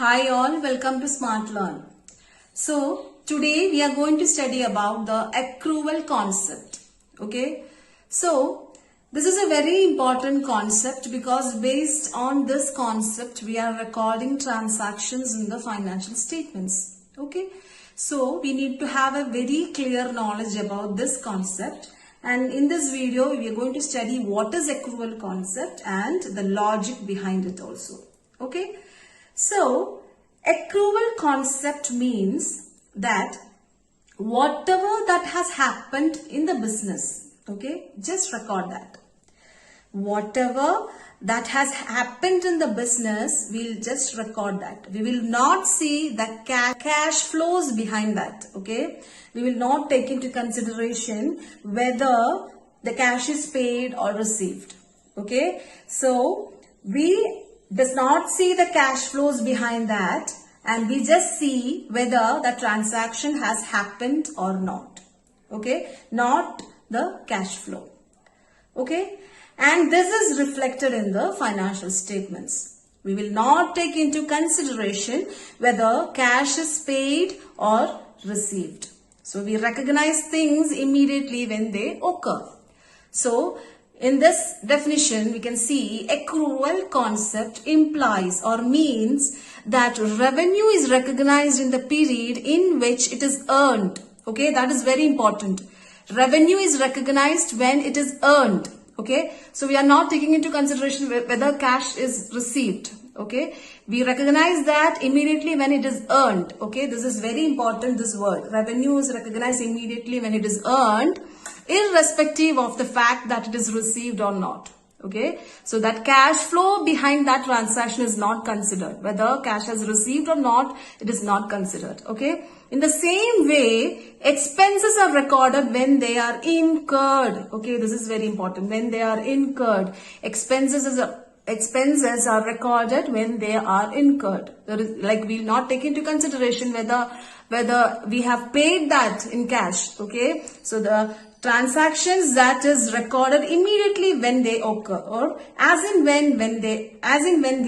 Hi all, welcome to Smart Learn. So today we are going to study about the accrual concept. Okay, so this is a very important concept because based on this concept we are recording transactions in the financial statements. Okay, so we need to have a very clear knowledge about this concept, and in this video we are going to study what is accrual concept and the logic behind it also. Okay. So, accrual concept means that whatever that has happened in the business, okay, just record that. Whatever that has happened in the business, we'll just record that. We will not see the cash flows behind that, okay. We will not take into consideration whether the cash is paid or received, okay. So, we does not see the cash flows behind that, and we just see whether the transaction has happened or not, okay, not the cash flow, okay. And this is reflected in the financial statements. We will not take into consideration whether cash is paid or received. So we recognize things immediately when they occur. So in this definition, we can see accrual concept implies or means that revenue is recognized in the period in which it is earned. Okay, that is very important. Revenue is recognized when it is earned. Okay, so we are not taking into consideration whether cash is received. Okay, we recognize that immediately when it is earned. Okay, this is very important, this word. Revenue is recognized immediately when it is earned, irrespective of the fact that it is received or not. Okay, so that cash flow behind that transaction is not considered. Whether cash has received or not, it is not considered. Okay, in the same way, expenses are recorded when they are incurred. Okay, this is very important. When they are incurred, expenses are recorded when they are incurred. Like we will not take into consideration whether we have paid that in cash. Okay, so the transactions that is recorded immediately when they occur, or as in when they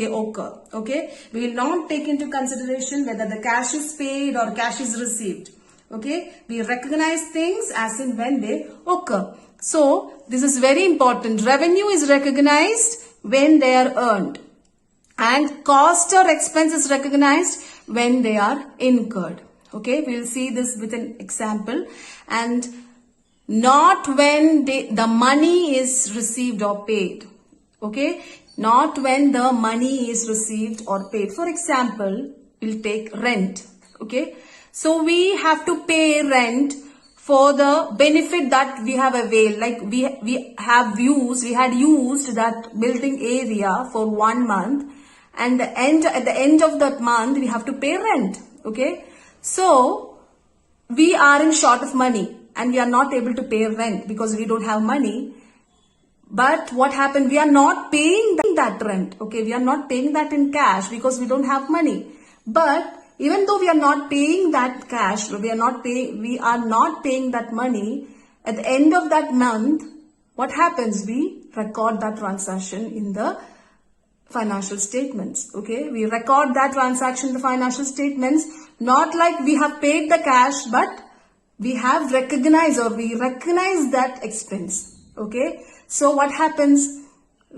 occur. Okay, we will not take into consideration whether the cash is paid or cash is received. Okay, we recognize things as in when they occur. So this is very important. Revenue is recognized when they are earned, and cost or expense is recognized when they are incurred. Okay, we will see this with an example, and not when the money is received or paid. Okay, not when the money is received or paid. For example, we'll take rent. Okay, so we have to pay rent for the benefit that we have availed. Like we had used that building area for 1 month, and at the end of that month we have to pay rent. Okay, so we are in short of money and we are not able to pay rent because we don't have money. But what happened? We are not paying that rent. Okay, we are not paying that in cash because we don't have money. But even though we are not paying that cash, we are not paying that money, at the end of that month, what happens? We record that transaction in the financial statements. Okay, we record that transaction in the financial statements, not like we have paid the cash, but we have recognized, or we recognize that expense. Okay, so what happens?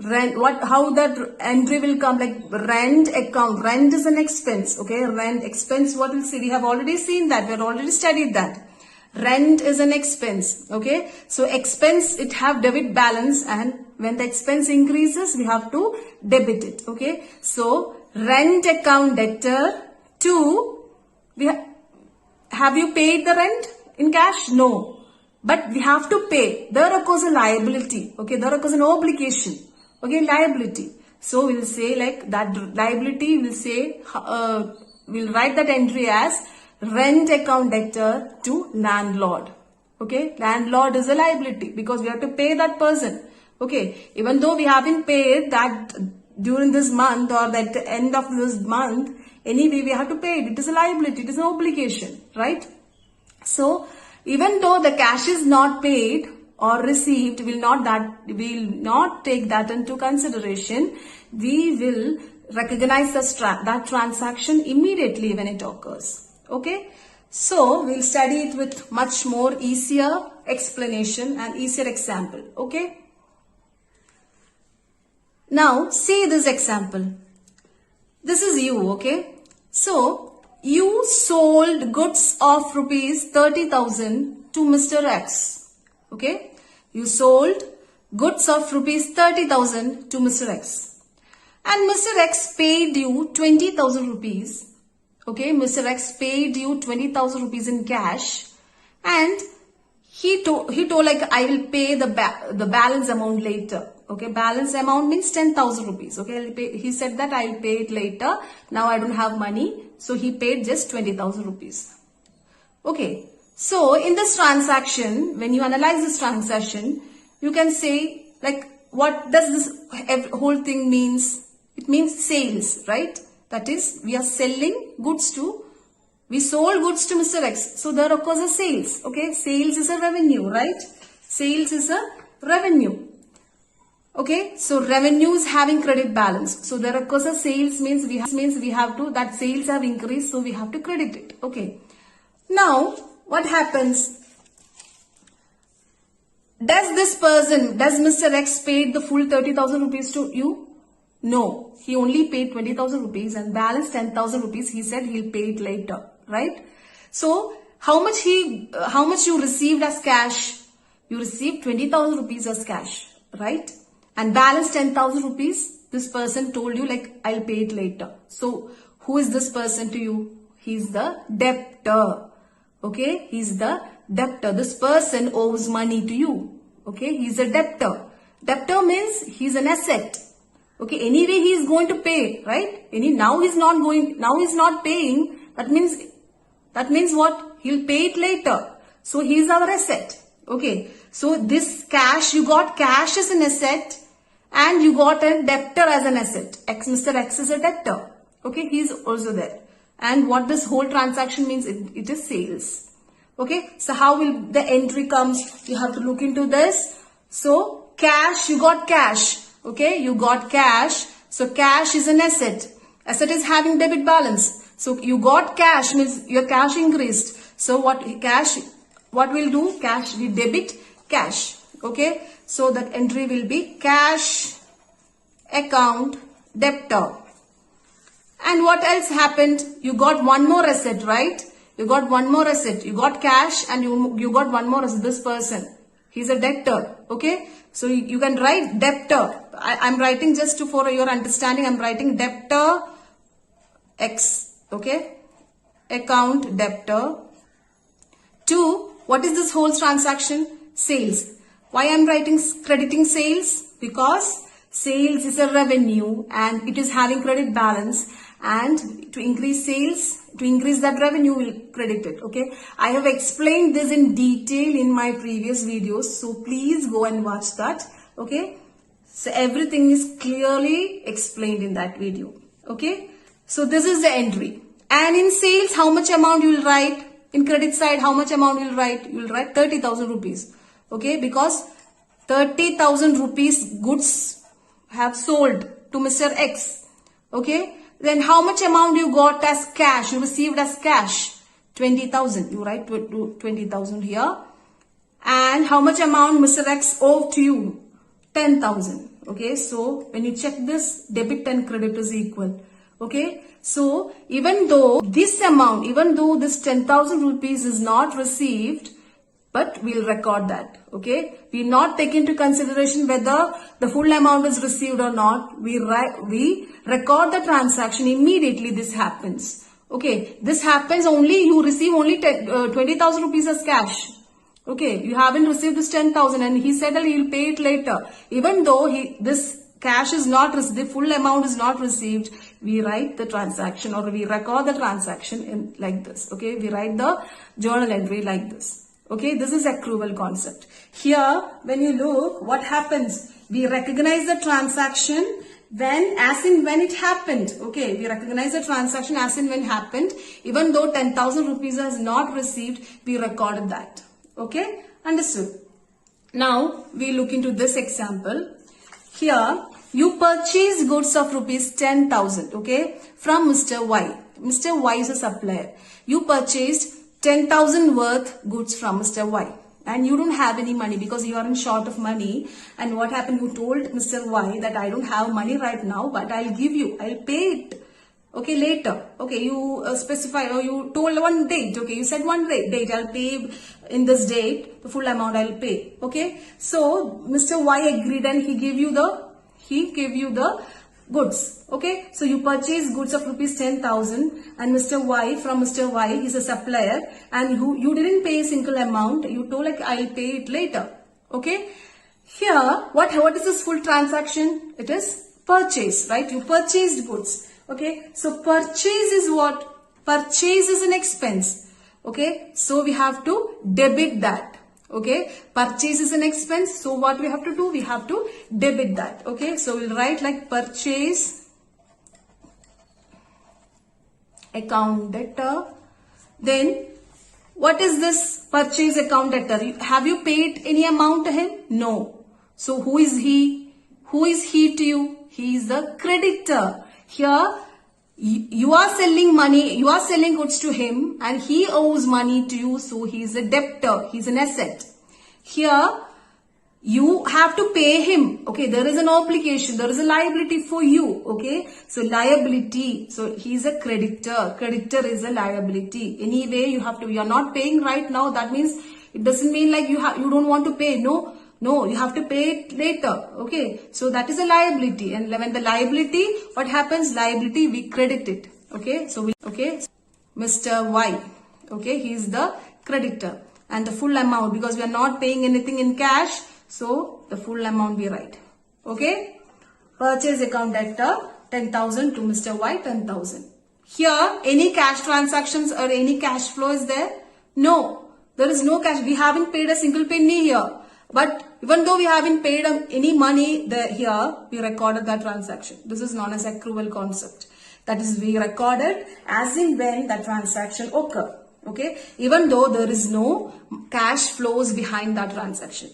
How that entry will come, like rent account. Rent is an expense. Okay, rent expense, what we'll see, we have already seen that, we have already studied that. Rent is an expense. Okay, so expense, it have debit balance, and when the expense increases we have to debit it. Okay, so rent account debtor to, have you paid the rent in cash? No, but we have to pay. There occurs a liability. Okay, there occurs an obligation. Okay, liability. So we'll say like that liability, we'll say, we'll write that entry as rent account debtor to landlord. Okay, landlord is a liability because we have to pay that person. Okay, even though we haven't paid that during this month or at the end of this month, anyway we have to pay it. It is a liability, it is an obligation, right? So even though the cash is not paid or received, we will not take that into consideration. We will recognize that transaction immediately when it occurs. Okay. So we'll study it with much more easier explanation and easier example. Okay. Now see this example. This is you. Okay. So you sold goods of rupees 30,000 to Mr. X. Okay. You sold goods of rupees 30,000 to Mr. X. And Mr. X paid you 20,000 rupees. Okay, Mr. X paid you 20,000 rupees in cash, and he told like, I will pay the balance amount later. Okay, balance amount means 10,000 rupees. Okay, he said that I will pay it later. Now I don't have money, so he paid just 20,000 rupees. Okay, so in this transaction, when you analyze this transaction, you can say like, what does this whole thing means? It means sales, right? That is, we are selling goods we sold goods to Mr. X. So there occurs a sales. Okay, sales is a revenue, right? Sales is a revenue. Okay, so revenue is having credit balance. So there occurs a sales means we have to, that sales have increased, so we have to credit it. Okay. Now, what happens? Does Mr. X paid the full 30,000 rupees to you? No, he only paid 20,000 rupees and balance 10,000 rupees. He said he'll pay it later, right? So how much you received as cash? You received 20,000 rupees as cash, right? And balance 10,000 rupees. This person told you like, I'll pay it later. So who is this person to you? He's the debtor. Okay, he's the debtor. This person owes money to you. Okay, he's a debtor. Debtor means he's an asset. Okay, anyway he is going to pay, right? Now he's not paying. That means what? He'll pay it later. So he's our asset. Okay, so this cash, you got cash as an asset and you got a debtor as an asset. Mr. X is a debtor. Okay, he's also there. And what this whole transaction means, it is sales. Okay, so how will the entry comes? You have to look into this. So cash, you got cash. Okay, you got cash. So cash is an asset. Asset is having debit balance. So you got cash means your cash increased. So what we'll do? Cash, we debit cash. Okay, so that entry will be cash account debtor. And what else happened? You got one more asset, right? You got one more asset. You got cash and you got one more asset. This person, he's a debtor. Okay, so you can write debtor. I'm writing just for your understanding. I'm writing debtor X. Okay, account debtor. 2. What is this whole transaction? Sales. Why I'm writing crediting sales? Because sales is a revenue and it is having credit balance, and to increase sales, to increase that revenue, will credit it. Okay, I have explained this in detail in my previous videos, so please go and watch that. Okay, so everything is clearly explained in that video. Okay, so this is the entry. And in sales, how much amount you will write? In credit side, how much amount you will write? You will write 30,000 rupees. Okay, because 30,000 rupees goods have sold to Mr. X. Okay, then how much amount you got as cash? You received as cash? 20,000. You write 20,000 here. And how much amount Mr. X owed to you? 10,000. Okay, so when you check this, debit and credit is equal. Okay, so even though this 10,000 rupees is not received, but we'll record that. Okay, we not take into consideration whether the full amount is received or not. We record the transaction immediately. This happens. Okay, this happens only you receive only 20,000 rupees as cash. Okay, you haven't received this 10,000, and he said that he'll pay it later. Even though this cash is not received, the full amount is not received, we write the transaction, or we record the transaction in like this. Okay, we write the journal entry like this. Okay, this is accrual concept. Here, when you look, what happens? We recognize the transaction when it happened. Okay, we recognize the transaction as in when happened. Even though 10,000 rupees is not received, we recorded that. Okay, understood. Now, we look into this example. Here, You purchased goods of rupees 10,000, okay, from Mr. Y. Mr. Y is a supplier. You purchased 10,000 worth goods from Mr. Y. And you don't have any money because you are in short of money. And what happened? You told Mr. Y that I don't have money right now, but I'll give you, I'll pay it. Okay, later. Okay, you specify, or you told one date. Okay, you said one date. I'll pay in this date, the full amount I'll pay. Okay, so Mr. Y agreed and he gave you the goods. Okay, so you purchased goods of rupees 10,000 and Mr. Y, from Mr. Y, he's a supplier, and you didn't pay a single amount. You told like I'll pay it later. Okay, here what is this full transaction? It is purchase, right? You purchased goods. Okay, so purchase is what? Purchase is an expense. Okay, so we have to debit that. Okay, purchase is an expense. So what we have to do? We have to debit that. Okay, so we'll write like purchase account debtor. Then what is this purchase account debtor? Have you paid any amount to him? No. So who is he? Who is he to you? He is the creditor. Here, you are selling money, you are selling goods to him and he owes money to you. So he is a debtor, he is an asset. Here, you have to pay him. Okay, there is an obligation, there is a liability for you. Okay, so liability. So he is a creditor. Creditor is a liability. Anyway, you are not paying right now. That means it doesn't mean like you don't want to pay. No, you have to pay it later. Okay, so that is a liability, and when the liability, what happens? Liability, we credit it. Okay, so Mr. Y. Okay, he is the creditor, and the full amount, because we are not paying anything in cash, so the full amount we write. Okay, purchase account debtor 10,000 to Mr. Y 10,000. Here, any cash transactions or any cash flow is there? No, there is no cash. We haven't paid a single penny here. But even though we haven't paid any money here, we recorded that transaction. This is known as accrual concept. That is, we recorded as in when that transaction occurred. Okay, even though there is no cash flows behind that transaction.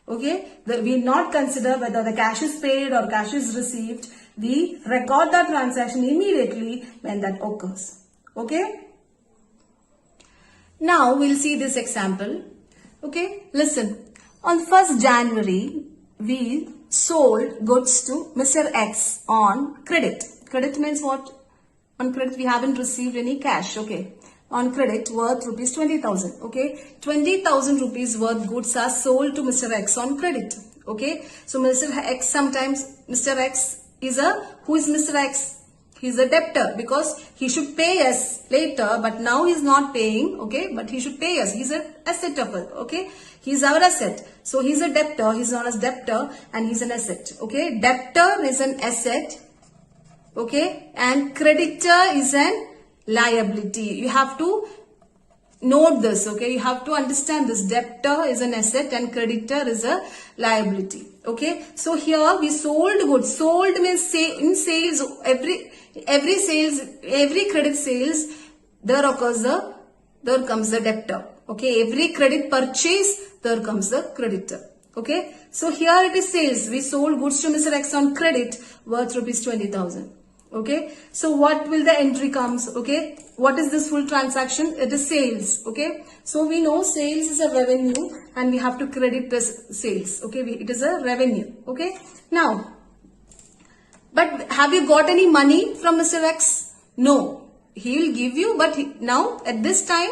Okay, we not consider whether the cash is paid or cash is received. We record that transaction immediately when that occurs. Okay. Now we'll see this example. Okay, listen. On 1st January, we sold goods to Mr. X on credit. Credit means what? On credit, we haven't received any cash. Okay. On credit, worth rupees 20,000. Okay. 20,000 rupees worth goods are sold to Mr. X on credit. Okay. So Mr. X, sometimes Mr. X is who is Mr. X? He is a debtor because he should pay us later, but now he is not paying. Okay. But he should pay us. He is an asset of it. Okay. He is our asset. So he is a debtor. He is known as debtor and he is an asset. Okay. Debtor is an asset. Okay. And creditor is an liability. You have to note this. Okay. You have to understand this. Debtor is an asset and creditor is a liability. Okay. So here we sold goods. Sold means in sales, every credit sales, there comes the debtor. Okay. Every credit purchase, there comes the creditor. Okay. So here it is sales. We sold goods to Mr. X on credit worth rupees 20,000. Okay. So what will the entry comes? Okay. What is this full transaction? It is sales. Okay. So we know sales is a revenue and we have to credit this sales. Okay. It is a revenue. Okay. Now, but have you got any money from Mr. X? No. He will give you, but now at this time,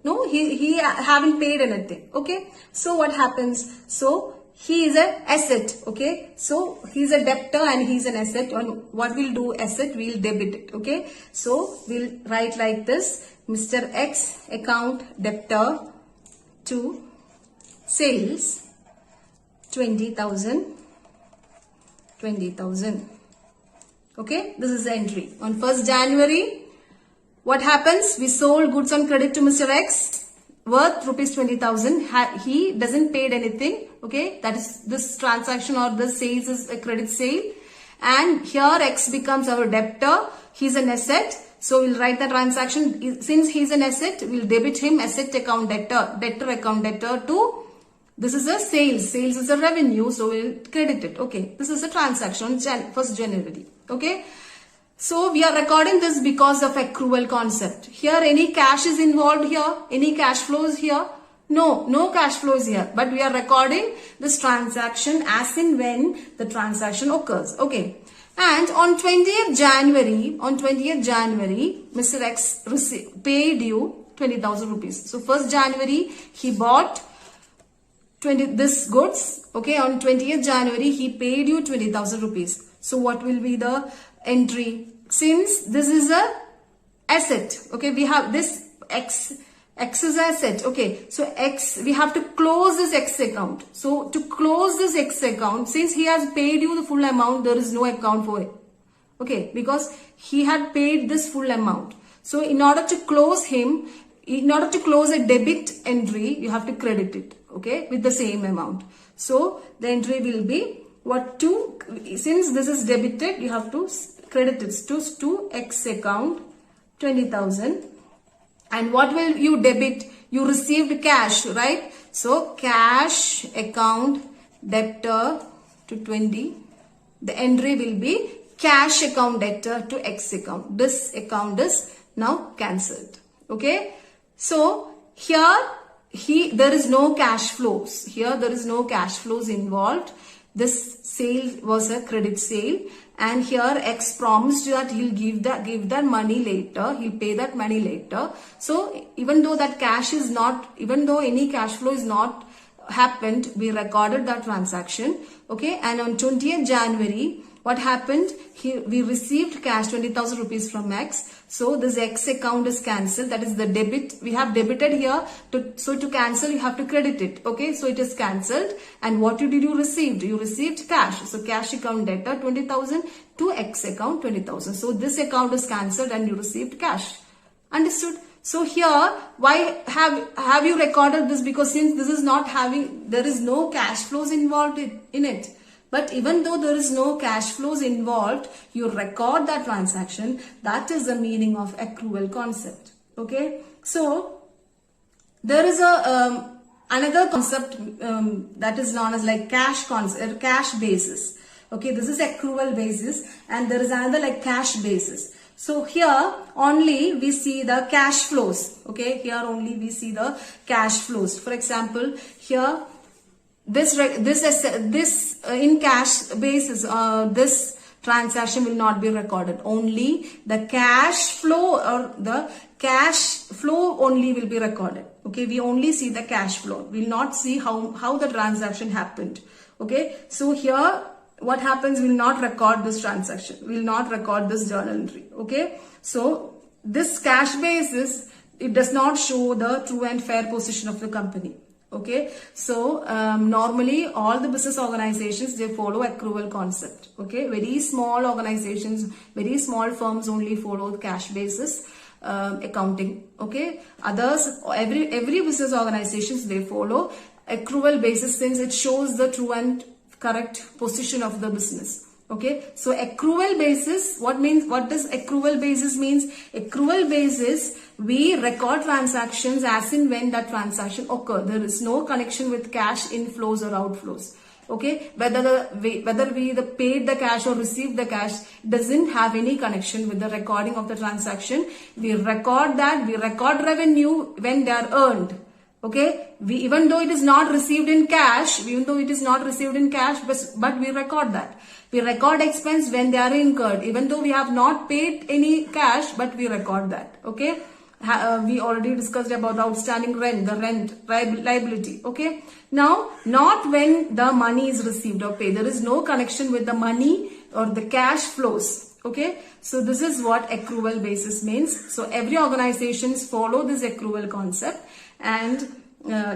no, he haven't paid anything. Okay. So what happens? So he is an asset. Okay. So he is a debtor and he is an asset. And what we'll do, asset, we'll debit it. Okay. So we'll write like this. Mr. X account debtor to sales 20,000. Okay. This is the entry. On 1st January, what happens? We sold goods on credit to Mr. X worth rupees 20,000. He doesn't paid anything. Okay. That is, this transaction or this sales is a credit sale. And here X becomes our debtor. He's an asset. So we'll write the transaction. Since he's an asset, we'll debit him asset account debtor account debtor to This is a sales. Sales is a revenue, so we'll credit it. Okay. This is a transaction on 1st January. Okay. So we are recording this because of accrual concept. Here any cash is involved here? Any cash flows here? No, no cash flows here. But we are recording this transaction as in when the transaction occurs. Okay. And on 20th January, Mr. X paid you 20,000 rupees. So 1st January, he bought this goods. Okay. On 20th January, he paid you 20,000 rupees. So what will be the entry? Since this is a asset, okay, we have this X is asset, okay, so X, we have to close this X account. So to close this X account, since he has paid you the full amount, there is no account for it, okay, because he had paid this full amount. So in order to close him, in order to close a debit entry, you have to credit it, okay, with the same amount. So the entry will be since this is debited, you have to credit it to X account 20,000. And what will you debit? You received cash, right? So cash account debtor to 20. The entry will be cash account debtor to X account. This account is now cancelled. Okay. So here there is no cash flows. Here there is no cash flows involved. This sale was a credit sale, and here X promised that he'll give that money later. He'll pay that money later. So even though that cash is not, even though any cash flow is not happened, we recorded that transaction. Okay, and on 20th January, what happened? We received cash 20,000 rupees from X. So this X account is cancelled. That is the debit. We have debited here. So to cancel, you have to credit it. Okay. So it is cancelled. And what did you receive? You received cash. So cash account debtor 20,000 to X account 20,000. So this account is cancelled and you received cash. Understood? So here, why have you recorded this? Because since this is not having, there is no cash flows involved in it. But even though there is no cash flows involved, you record that transaction. That is the meaning of accrual concept. Okay. So there is another concept that is known as like cash basis. Okay. This is accrual basis, and there is another like cash basis. So here only we see the cash flows. Okay. Here only we see the cash flows. For example, here this in cash basis, this transaction will not be recorded. Only the cash flow only will be recorded. Okay, we only see the cash flow. We will not see how the transaction happened. Okay, so here what happens? We will not record this transaction. We will not record this journal entry. Okay, so this cash basis, it does not show the true and fair position of the company. Okay, so normally all the business organizations, they follow accrual concept. Okay, very small organizations, very small firms only follow the cash basis accounting. Okay, others, every business organizations, they follow accrual basis, since it shows the true and correct position of the business. Okay, so accrual basis, what does accrual basis means? Accrual basis, we record transactions as in when that transaction occurs. There is no connection with cash inflows or outflows. Okay, whether we paid the cash or received the cash doesn't have any connection with the recording of the transaction. We record that, we record revenue when they are earned. Okay, even though it is not received in cash, but we record that. We record expense when they are incurred, even though we have not paid any cash, but we record that. Okay, we already discussed about the outstanding rent, the rent liability. Okay, now not when the money is received or paid. There is no connection with the money or the cash flows. Okay, so this is what accrual basis means. So every organizations follow this accrual concept, and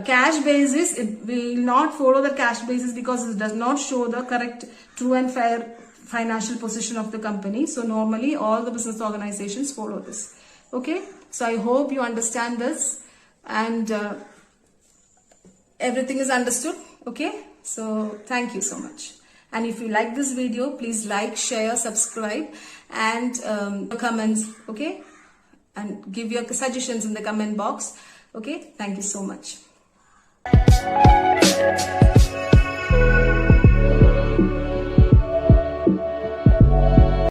cash basis, it will not follow the cash basis because it does not show the correct, true and fair financial position of the company. So normally all the business organizations follow this. Okay, so I hope you understand this and everything is understood. Okay, so thank you so much. And if you like this video, please like, share, subscribe, and comments. Okay, and give your suggestions in the comment box. Okay, thank you so much.